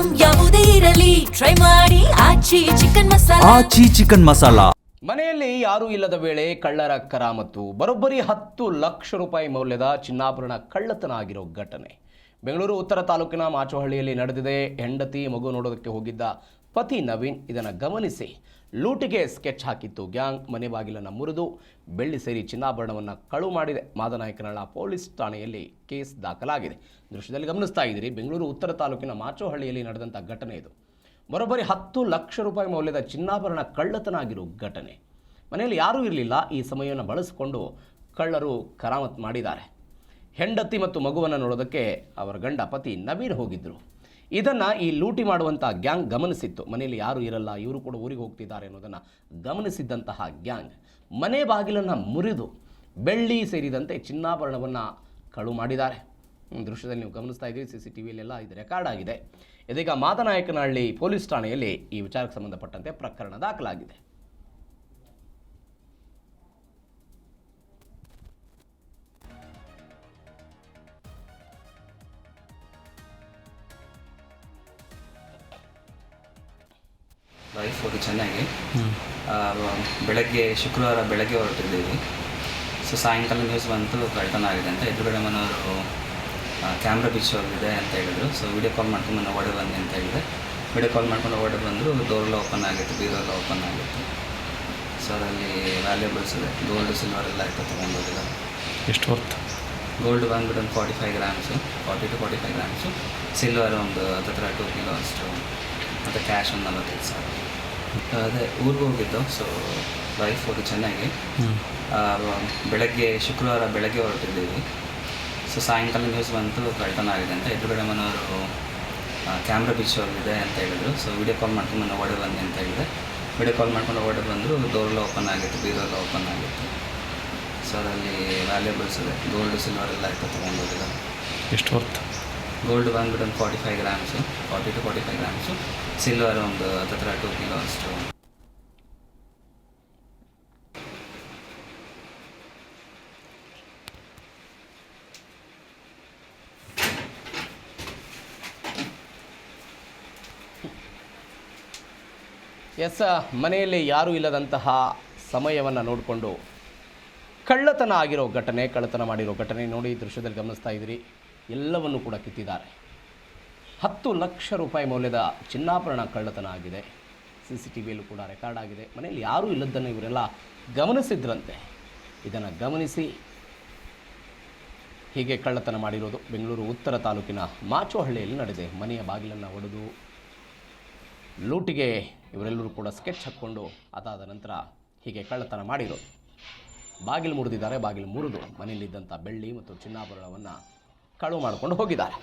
Item ಯಾವುದೇ ಇರಲಿ try ಮಾಡಿ ಆಚಿ ಚಿಕನ್ ಮಸಾಲಾ. ಮನೆಯಲ್ಲಿ ಯಾರೂ ಇಲ್ಲದ ವೇಳೆ ಕಳ್ಳರ ಕರಾಮತ್ತು. ಬರೋಬ್ಬರಿ 10 ಲಕ್ಷ ರೂಪಾಯಿ ಮೌಲ್ಯದ ಚಿನ್ನಾಭರಣ ಕಳ್ಳತನ ಆಗಿರೋ ಘಟನೆ ಬೆಂಗಳೂರು ಉತ್ತರ ತಾಲೂಕಿನ ಮಾಚೋಹಳ್ಳಿಯಲ್ಲಿ ನಡೆದಿದೆ. ಹೆಂಡತಿ ಮಗು ನೋಡೋದಕ್ಕೆ ಹೋಗಿದ್ದ ಪತಿ ನವೀನ್ ಇದನ್ನು ಗಮನಿಸಿ ಲೂಟಿಗೆ ಸ್ಕೆಚ್ ಹಾಕಿತ್ತು ಗ್ಯಾಂಗ್. ಮನೆ ಬಾಗಿಲನ್ನು ಮುರಿದು ಬೆಳ್ಳಿ ಸೇರಿ ಚಿನ್ನಾಭರಣವನ್ನು ಕಳುವು ಮಾಡಿದೆ. ಮಾದನಾಯಕನಹಳ್ಳ ಪೊಲೀಸ್ ಠಾಣೆಯಲ್ಲಿ ಕೇಸ್ ದಾಖಲಾಗಿದೆ. ದೃಶ್ಯದಲ್ಲಿ ಗಮನಿಸ್ತಾ ಇದ್ದೀರಿ, ಬೆಂಗಳೂರು ಉತ್ತರ ತಾಲೂಕಿನ ಮಾಚೋಹಳ್ಳಿಯಲ್ಲಿ ನಡೆದಂಥ ಘಟನೆ ಇದು. ಬರೋಬ್ಬರಿ 10 ಲಕ್ಷ ರೂಪಾಯಿ ಮೌಲ್ಯದ ಚಿನ್ನಾಭರಣ ಕಳ್ಳತನ ಆಗಿರೋ ಘಟನೆ. ಮನೆಯಲ್ಲಿ ಯಾರೂ ಇರಲಿಲ್ಲ. ಈ ಸಮಯವನ್ನು ಬಳಸಿಕೊಂಡು ಕಳ್ಳರು ಕರಾಮತ್ ಮಾಡಿದ್ದಾರೆ. ಹೆಂಡತಿ ಮತ್ತು ಮಗುವನ್ನು ನೋಡೋದಕ್ಕೆ ಅವರ ಗಂಡ ಪತಿ ನವೀನ್ ಹೋಗಿದ್ದರು. ಇದನ್ನು ಈ ಲೂಟಿ ಮಾಡುವಂಥ ಗ್ಯಾಂಗ್ ಗಮನಿಸಿತ್ತು. ಮನೆಯಲ್ಲಿ ಯಾರೂ ಇರಲ್ಲ, ಇವರು ಕೂಡ ಊರಿಗೆ ಹೋಗ್ತಿದ್ದಾರೆ ಅನ್ನೋದನ್ನು ಗಮನಿಸಿದ್ದಂತಹ ಗ್ಯಾಂಗ್ ಮನೆ ಬಾಗಿಲನ್ನು ಮುರಿದು ಬೆಳ್ಳಿ ಸೇರಿದಂತೆ ಚಿನ್ನಾಭರಣವನ್ನು ಕಳುವು ಮಾಡಿದ್ದಾರೆ. ದೃಶ್ಯದಲ್ಲಿ ನೀವು ಗಮನಿಸ್ತಾ ಇದ್ದೀವಿ, CCTVಯಲ್ಲೆಲ್ಲ ಇದು ರೆಕಾರ್ಡ್ ಆಗಿದೆ. ಇದೀಗ ಮಾದನಾಯಕನಹಳ್ಳಿ ಪೊಲೀಸ್ ಠಾಣೆಯಲ್ಲಿ ಈ ವಿಚಾರಕ್ಕೆ ಸಂಬಂಧಪಟ್ಟಂತೆ ಪ್ರಕರಣ ದಾಖಲಾಗಿದೆ. ಲೈಫ್ ಹೋಗಿ ಚೆನ್ನಾಗಿ ಬೆಳಗ್ಗೆ ಶುಕ್ರವಾರ ಬೆಳಗ್ಗೆ ಹೊರಟಿದ್ದೀವಿ. ಸೊ ಸಾಯಂಕಾಲ ನ್ಯೂಸ್ ಬಂತು ಕಳ್ಳತನ ಆಗಿದೆ ಅಂತ. ಎದುರುಗಡೆ ಮನೆಯವರು ಕ್ಯಾಮ್ರಾ ಬಿಚ್ಚಿ ಹೋಗಿದೆ ಅಂತ ಹೇಳಿದ್ರು. ಸೊ ವಿಡಿಯೋ ಕಾಲ್ ಮಾಡ್ಕೊಂಡು ನಾನು ಓಡಿ ಬಂದೆ ಅಂತ ಹೇಳಿದೆ. ವಿಡಿಯೋ ಕಾಲ್ ಮಾಡ್ಕೊಂಡು ಓಡಿ ಬಂದರು. ಡೋರೆಲ್ಲ ಓಪನ್ ಆಗಿತ್ತು, ಬೀರೆಲ್ಲ ಓಪನ್ ಆಗಿತ್ತು. ಸೊ ಅದರಲ್ಲಿ ವ್ಯಾಲ್ಯೂಬಲ್ಸ್ ಇದೆ, ಗೋಲ್ಡ್ ಸಿಲ್ವರ್ ಎಲ್ಲ ಇತ್ತು, ತೊಗೊಂಡೋಗಿದ್ದಾರೆ. ಎಷ್ಟು ವರ್ತ್? ಗೋಲ್ಡ್ ಬಂದ್ಬಿಟ್ಟು ಒಂದು 45 ಗ್ರಾಮ್ಸು, 40 to 45 ಗ್ರಾಮ್ಸು. ಸಿಲ್ವರ್ ಒಂದು 2 ಕಿಲೋ ಅಷ್ಟು, ಮತ್ತು ಕ್ಯಾಶ್ ಒಂದು 45 ಸಾವಿರ. ಅದೇ ಊರಿಗೆ ಹೋಗಿದ್ದು. ಸೊ ಲೈಫ್ ಹೋಗಿ ಚೆನ್ನಾಗಿ ಬೆಳಗ್ಗೆ ಶುಕ್ರವಾರ ಬೆಳಗ್ಗೆ ಹೊರಟಿದ್ದೀವಿ. ಸೊ ಸಾಯಂಕಾಲ ನ್ಯೂಸ್ ಬಂತು ಕಳ್ಳತನ ಆಗಿದೆ ಅಂತ. ಎದುರುಗಡೆ ಮನೆಯವರು ಕ್ಯಾಮ್ರಾ ಬಿಚ್ಚಿ ಹೋಗಿದೆ ಅಂತ ಹೇಳಿದ್ರು. ಸೊ ವಿಡಿಯೋ ಕಾಲ್ ಮಾಡ್ಕೊಂಡು ನಾನು ಓಡಿ ಬಂದೆ ಅಂತ ಹೇಳಿದೆ. ವಿಡಿಯೋ ಕಾಲ್ ಮಾಡ್ಕೊಂಡು ಓಡಿ ಬಂದರು. ಡೋರೆಲ್ಲ ಓಪನ್ ಆಗಿತ್ತು, ಬೀರೆಲ್ಲ ಓಪನ್ ಆಗಿತ್ತು. ಸೊ ಅದರಲ್ಲಿ ವ್ಯಾಲ್ಯೂಬಲ್ಸ್ ಇದೆ, ಗೋಲ್ಡ್ ಸಿಲ್ವರ್ ಎಲ್ಲ ಇತ್ತು, ತೊಗೊಂಡೋಗಿದ್ದಾರೆ. ಎಷ್ಟು ವರ್ತ್? ಗೋಲ್ಡ್ ಬಂದ್ಬಿಟ್ಟು ಒಂದು 45 ಗ್ರಾಮ್ಸು, 40 to 45 ಗ್ರಾಮ್ಸು. ಸಿಲ್ವರ್ ಒಂದು 2 ಕಿಲೋ ಅಷ್ಟು. ಎಸ್, ಮನೆಯಲ್ಲಿ ಯಾರೂ ಇಲ್ಲದಂತಹ ಸಮಯವನ್ನು ನೋಡಿಕೊಂಡು ಕಳ್ಳತನ ಆಗಿರೋ ಘಟನೆ, ಕಳ್ಳತನ ಮಾಡಿರೋ ಘಟನೆ ನೋಡಿ ದೃಶ್ಯದಲ್ಲಿ ಗಮನಿಸ್ತಾ ಇದ್ದೀರಿ. ಎಲ್ಲವನ್ನು ಕೂಡ ಕಿತ್ತಿದ್ದಾರೆ. 10 ಲಕ್ಷ ರೂಪಾಯಿ ಮೌಲ್ಯದ ಚಿನ್ನಾಭರಣ ಕಳ್ಳತನ ಆಗಿದೆ. CCTVಯಲ್ಲೂ ಕೂಡ ರೆಕಾರ್ಡ್ ಆಗಿದೆ. ಮನೆಯಲ್ಲಿ ಯಾರೂ ಇಲ್ಲದನ್ನು ಇವರೆಲ್ಲ ಗಮನಿಸಿದ್ರಂತೆ. ಇದನ್ನು ಗಮನಿಸಿ ಹೀಗೆ ಕಳ್ಳತನ ಮಾಡಿರೋದು. ಬೆಂಗಳೂರು ಉತ್ತರ ತಾಲೂಕಿನ ಮಾಚೋಹಳ್ಳಿಯಲ್ಲಿ ನಡೆದಿದೆ. ಮನೆಯ ಬಾಗಿಲನ್ನು ಒಡೆದು ಲೂಟಿಗೆ ಇವರೆಲ್ಲರೂ ಕೂಡ ಸ್ಕೆಚ್ ಹಾಕ್ಕೊಂಡು ಅದಾದ ನಂತರ ಹೀಗೆ ಕಳ್ಳತನ ಮಾಡಿರೋದು. ಬಾಗಿಲು ಮುರಿದಿದ್ದಾರೆ. ಬಾಗಿಲು ಮುರಿದು ಮನೆಯಲ್ಲಿದ್ದಂಥ ಬೆಳ್ಳಿ ಮತ್ತು ಚಿನ್ನಾಭರಣವನ್ನು ಕಳುವು ಮಾಡಿಕೊಂಡು ಹೋಗಿದ್ದಾರೆ.